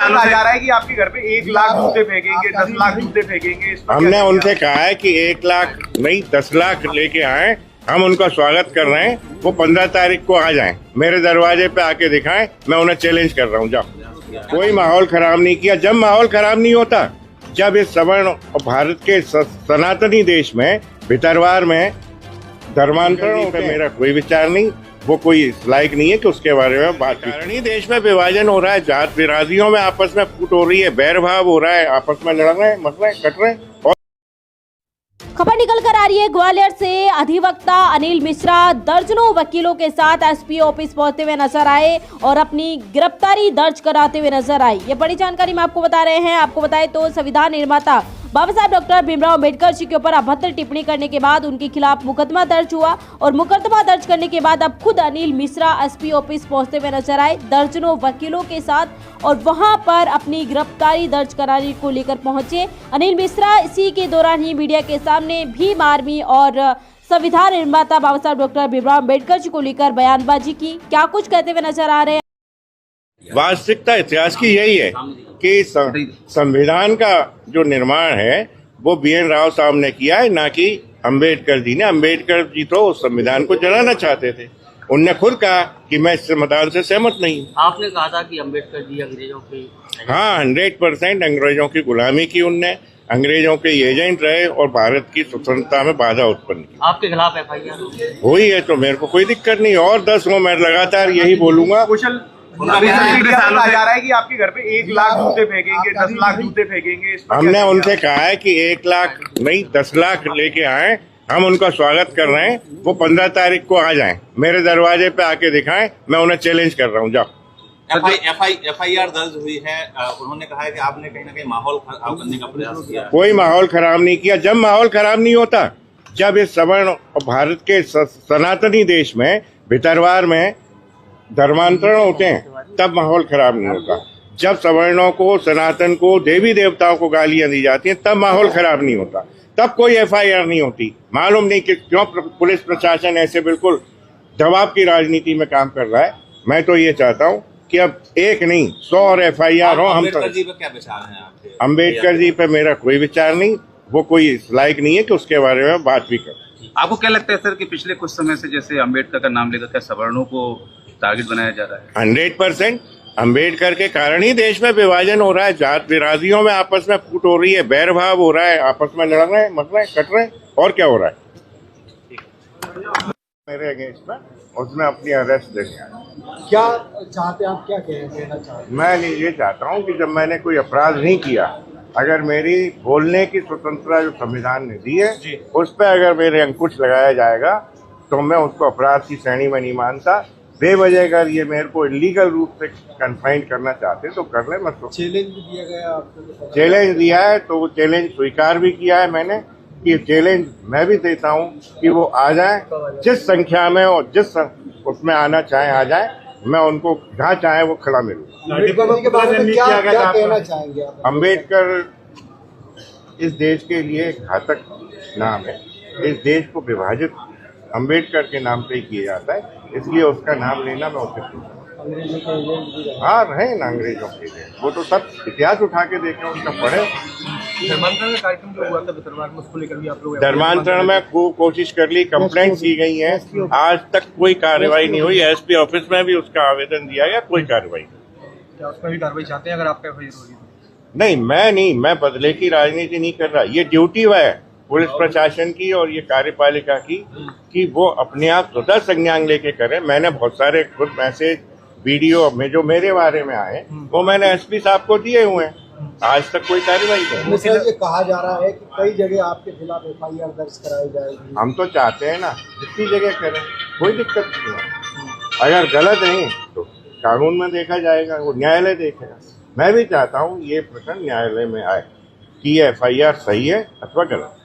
कहा जा रहा है कि आपके घर पे 1 लाख जूते फेंकेंगे, 10 लाख जूते फेंकेंगे। हमने उनसे कहा है कि 1 लाख नहीं 10 लाख लेके आए, हम उनका स्वागत कर रहे हैं। वो 15 तारीख को आ जाएं, मेरे दरवाजे पे आके दिखाएं, मैं उन्हें चैलेंज कर रहा हूँ। जाओ। कोई माहौल खराब नहीं किया। जब माहौल खराब नहीं होता, जब इस सवर्ण और भारत के सनातनी देश में भितरवार में धर्मांतरण पे मेरा कोई विचार नहीं, वो कोई लायक नहीं है कि उसके बारे में बात करें। देश में विभाजन हो रहा है, जात बिरादरियों में आपस में फूट हो रही है, बैर भाव हो रहा है, आपस में लड़ रहे हैं, मर रहे हैं, कट रहे हैं। खबर निकल कर आ रही है ग्वालियर से। अधिवक्ता अनिल मिश्रा दर्जनों वकीलों के साथ एसपी ऑफिस पहुंचते हुए नजर आए और अपनी गिरफ्तारी दर्ज कराते हुए नजर आई। ये बड़ी जानकारी मैं आपको बता रहे हैं। आपको बताएं तो संविधान निर्माता बाबा साहब डॉक्टर भीमराव अम्बेडकर जी के ऊपर अभद्र टिप्पणी करने के बाद उनके खिलाफ मुकदमा दर्ज हुआ और मुकदमा दर्ज करने के बाद अब खुद अनिल मिश्रा एसपी ऑफिस पहुंचते हुए नजर आए दर्जनों वकीलों के साथ और वहां पर अपनी गिरफ्तारी दर्ज कराने को लेकर पहुंचे अनिल मिश्रा। इसी के दौरान ही मीडिया के सामने भीम आर्मी और संविधान निर्माता बाबा साहब डॉक्टर भीमराव अम्बेडकर जी को लेकर बयानबाजी की। क्या कुछ कहते हुए नजर आ रहे हैं। वास्तविकता इतिहास की यही है कि संविधान का जो निर्माण है वो BN राव साहब ने किया है, ना कि अम्बेडकर जी ने। अम्बेडकर जी तो उस संविधान को जलाना चाहते थे। उनने खुद कहा कि मैं इस संविधान से सहमत नहीं हूँ। आपने कहा था कि अम्बेडकर जी अंग्रेजों की, हाँ, 100% अंग्रेजों की गुलामी की उनने, अंग्रेजों के एजेंट रहे और भारत की स्वतंत्रता में बाधा उत्पन्न की। आपके खिलाफ FIR हुई है तो मेरे को कोई दिक्कत नहीं, और 10 हो, मैं लगातार यही बोलूंगा। कुशल कहा जा रहा है कि आपके घर पे 1 लाख जूते फेंकेंगे, 10 लाख जूते फेंकेंगे। हमने उनसे कहा है कि 1 लाख नहीं 10 लाख लेके आए, हम उनका स्वागत कर रहे हैं। वो 15 तारीख को आ जाएं, मेरे दरवाजे पे आके दिखाएं, मैं उन्हें चैलेंज कर रहा हूँ। जाओ। FIR दर्ज हुई है। उन्होंने कहा है कि आपने कहीं ना कहीं माहौल खराब करने का प्रयास किया। कोई माहौल खराब नहीं किया। जब माहौल खराब नहीं होता, जब इस सवर्ण और भारत के सनातनी देश में भितरवार में धर्मांतरण होते हैं, तब माहौल खराब नहीं होता। जब सवर्णों को, सनातन को, देवी देवताओं को गालियां दी जाती हैं, तब माहौल खराब नहीं होता। तब कोई FIR नहीं होती। मालूम नहीं कि क्यों पुलिस प्रशासन ऐसे बिल्कुल दबाव की राजनीति में काम कर रहा है। मैं तो ये चाहता हूँ कि अब 1 नहीं 100 और FIR हो। हम अम्बेडकर जी पे क्या विचार है आपके? अम्बेडकर जी पे मेरा कोई विचार नहीं, वो कोई लायक नहीं है कि उसके बारे में बात भी कर। आपको क्या लगता है सर कि पिछले कुछ समय से जैसे अम्बेडकर का नाम लेकर क्या सवर्णों को टारगेट बनाया जा रहा है? 100% अम्बेडकर के कारण ही देश में विभाजन हो रहा है, जात बिरादरियों में आपस में फूट हो रही है, बैर भाव हो रहा है, आपस में लड़ रहे हैं, मर रहे हैं, कट रहे हैं, और क्या हो रहा है। मेरे अगेंस्ट में उसने अपनी अरेस्ट देनी है। क्या चाहते हैं आप, क्या कहना चाहते हैं? मैं ये चाहता हूँ कि जब मैंने कोई अपराध नहीं किया, अगर मेरी बोलने की स्वतंत्रता जो संविधान ने दी है उस पर अगर मेरे अंकुश लगाया जाएगा तो मैं उसको अपराध की श्रेणी में नहीं मानता। बेवजह अगर ये मेरे को इलीगल रूप से कन्फाइंड करना चाहते तो कर ले। मत चैलेंज भी दिया गया आपको? चैलेंज दिया है तो वो चैलेंज स्वीकार भी किया है मैंने कि चैलेंज मैं भी देता हूँ कि वो आ जाए, जिस संख्या में और जिस उसमें आना चाहे आ जाए, मैं उनको जहाँ चाहे वो खड़ा मिलूँ। अम्बेडकर इस देश के लिए घातक नाम है। इस देश को विभाजित अम्बेडकर के नाम पे ही किया जाता है, इसलिए उसका नाम लेना मैं उसे हाँ रहे ना अंग्रेजों के लिए। वो तो सब इतिहास उठा के देखें, उनका पढ़े। धर्मांतरण कार्यक्रम जो हुआ था भितरवार में, उसको लेकर भी आप लोग धर्मांतरण में खूब कोशिश कर ली, कंप्लेंट की गई है, आज तक कोई कार्रवाई नहीं हुई। SP ऑफिस में भी उसका आवेदन दिया गया, कोई कार्रवाई नहीं। क्या उसमें भी कार्रवाई चाहते हैं अगर आपका FIR होगी? नहीं, मैं बदले की राजनीति नहीं कर रहा। ये ड्यूटी है पुलिस प्रशासन की और ये कार्यपालिका की कि वो अपने आप स्वतः संज्ञान लेके करें। मैंने बहुत सारे खुद मैसेज वीडियो में जो मेरे बारे में आए वो मैंने SP साहब को दिए हुए हैं। आज तक कोई कार्रवाई नहीं। ये कहा जा रहा है कि कई जगह आपके खिलाफ FIR दर्ज कराई जाएगी। हम तो चाहते हैं ना जितनी जगह करें, कोई दिक्कत नहीं है। अगर गलत नहीं तो कानून में देखा जाएगा, वो न्यायालय देखेगा। मैं भी चाहता हूँ ये प्रकरण न्यायालय में आए कि ये FIR सही है अथवा गलत।